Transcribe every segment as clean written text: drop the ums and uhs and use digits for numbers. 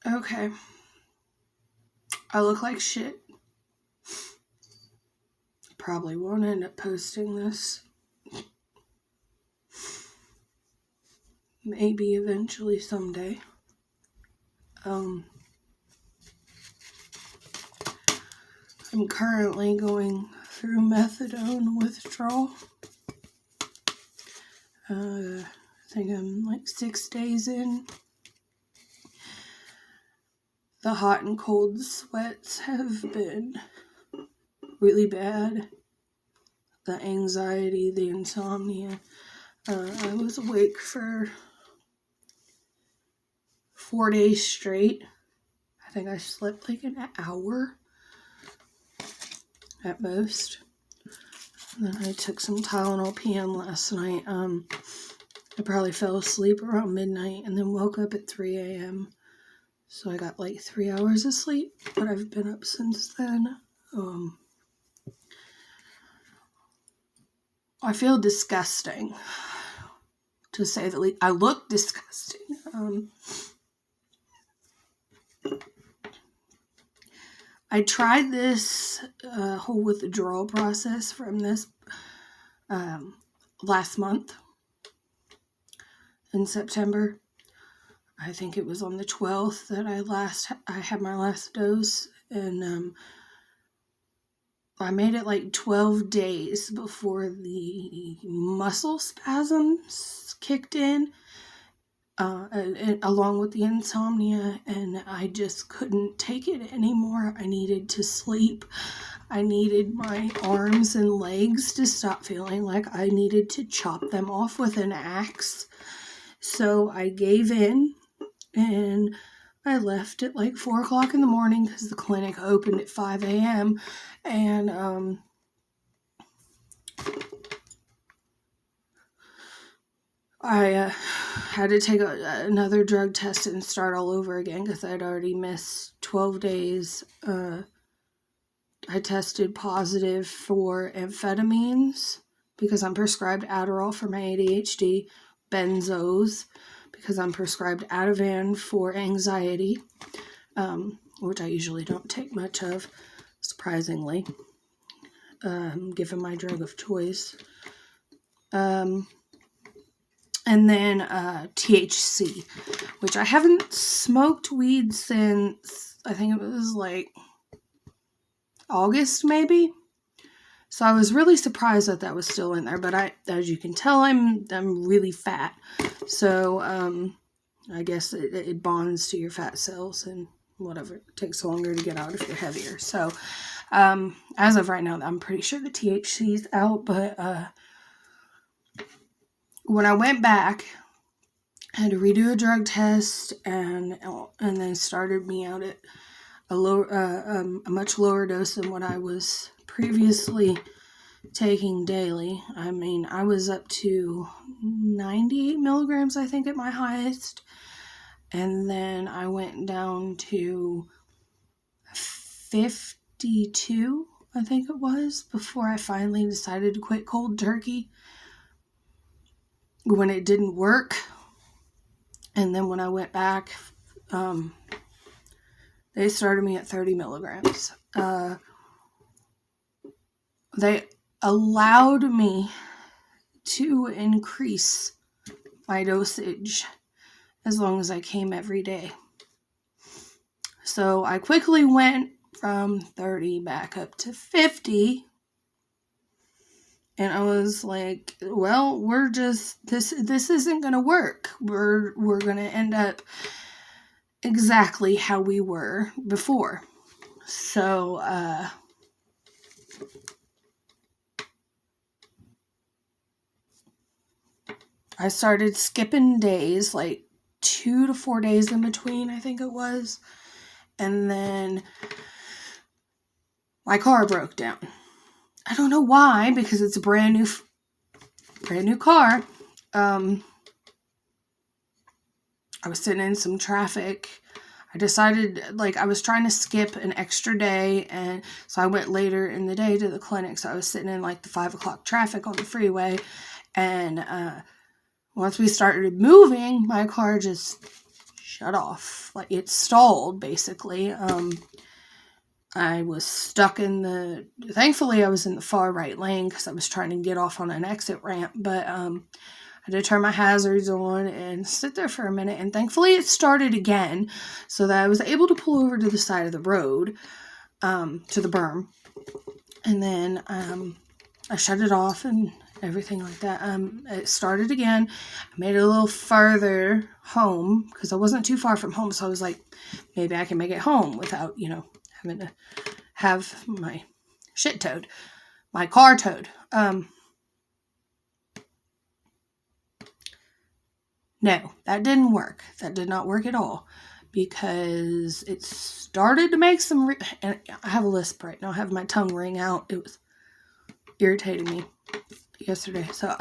Okay. I look like shit. Probably won't end up posting this. Maybe eventually someday. I'm currently going through methadone withdrawal. I think I'm like 6 days in. The hot and cold sweats have been really bad. The anxiety, the insomnia. I was awake for 4 days straight. I think I slept like an hour at most. And then I took some Tylenol PM last night. I probably fell asleep around midnight and then woke up at 3 a.m. So I got like 3 hours of sleep, but I've been up since then. I feel disgusting, to say the least. I look disgusting. I tried this whole withdrawal process from this last month in September. I think it was on the 12th that I had my last dose, and I made it like 12 days before the muscle spasms kicked in, and along with the insomnia, and I just couldn't take it anymore. I needed to sleep. I needed my arms and legs to stop feeling like I needed to chop them off with an axe. So I gave in, and I left at like 4 o'clock in the morning because the clinic opened at 5 a.m. And I had to take another drug test and start all over again because I'd already missed 12 days. I tested positive for amphetamines because I'm prescribed Adderall for my ADHD, benzos because I'm prescribed Ativan for anxiety, which I usually don't take much of, surprisingly, given my drug of choice. And then THC, which I haven't smoked weed since, I think it was like August maybe. So I was really surprised that was still in there, but as you can tell, I'm really fat. So I guess it bonds to your fat cells and whatever. It takes longer to get out if you're heavier. So as of right now, I'm pretty sure the THC is out, but when I went back, I had to redo a drug test, and they started me out at a much lower dose than what I was previously taking daily. I mean, I was up to 98 milligrams, I think, at my highest, and then I went down to 52, I think it was, before I finally decided to quit cold turkey when it didn't work. And then when I went back, they started me at 30 milligrams. They allowed me to increase my dosage as long as I came every day. So I quickly went from 30 back up to 50. And I was like, well, we're just, this isn't going to work. We're going to end up exactly how we were before. So, I started skipping days, like 2 to 4 days in between, I think it was. And then my car broke down. I don't know why, because it's a brand new car. I was sitting in some traffic. I decided, I was trying to skip an extra day, and so I went later in the day to the clinic. So I was sitting in the 5 o'clock traffic on the freeway, and once we started moving, my car just shut off. Like, it stalled, basically. I was stuck thankfully I was in the far right lane because I was trying to get off on an exit ramp, but I had to turn my hazards on and sit there for a minute, and thankfully it started again so that I was able to pull over to the side of the road, to the berm, and then I shut it off and everything like that. It started again. I made it a little farther home because I wasn't too far from home, so I was like, maybe I can make it home without, having to have my shit towed, my car towed. No, that didn't work. That did not work at all because it started to make some, and I have a lisp right now. I have my tongue ring out. It was irritating me yesterday. So,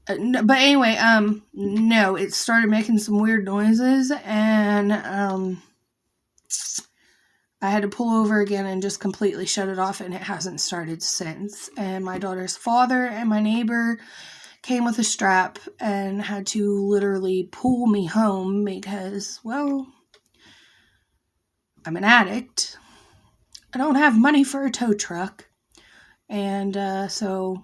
but anyway, no, it started making some weird noises, and, I had to pull over again and just completely shut it off, and it hasn't started since. And my daughter's father and my neighbor came with a strap and had to literally pull me home because, well, I'm an addict. I don't have money for a tow truck. And so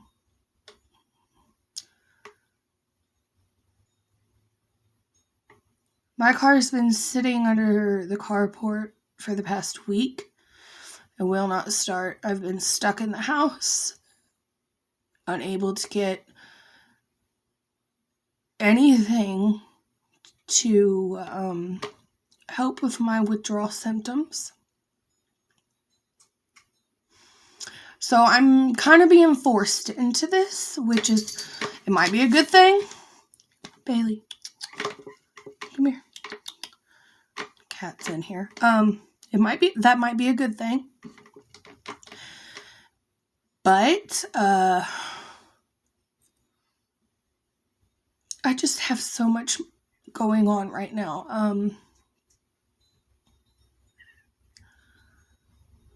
my car's been sitting under the carport for the past week. It will not start. I've been stuck in the house, unable to get anything to help with my withdrawal symptoms. So I'm kind of being forced into this, which is, it might be a good thing. Bailey, come here. Cat's in here. That might be a good thing. But, I just have so much going on right now.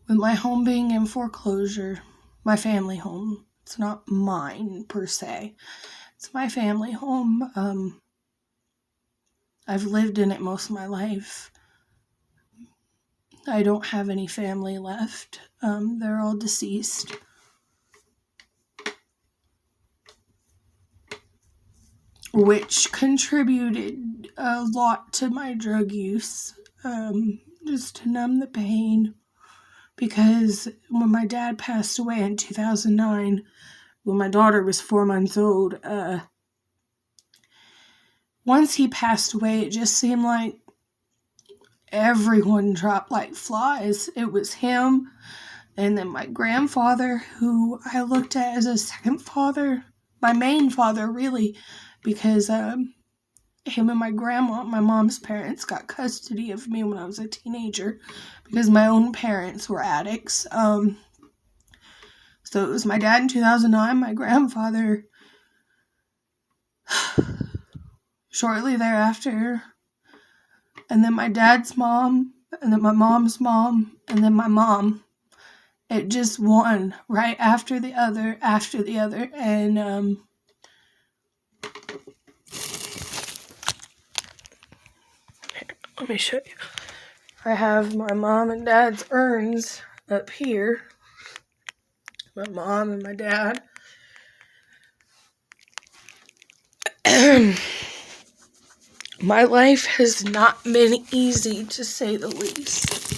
With my home being in foreclosure, my family home, it's not mine per se. It's my family home. I've lived in it most of my life. I don't have any family left. They're all deceased. Which contributed a lot to my drug use, just to numb the pain. Because when my dad passed away in 2009, when my daughter was 4 months old, once he passed away, it just seemed like everyone dropped like flies. It was him, and then my grandfather, who I looked at as a second father, my main father, really, because him and my grandma, my mom's parents, got custody of me when I was a teenager because my own parents were addicts. So it was my dad in 2009, my grandfather shortly thereafter, and then my dad's mom, and then my mom's mom, and then my mom. It just one right after the other, and let me show you. I have my mom and dad's urns up here. My mom and my dad. My life has not been easy, to say the least.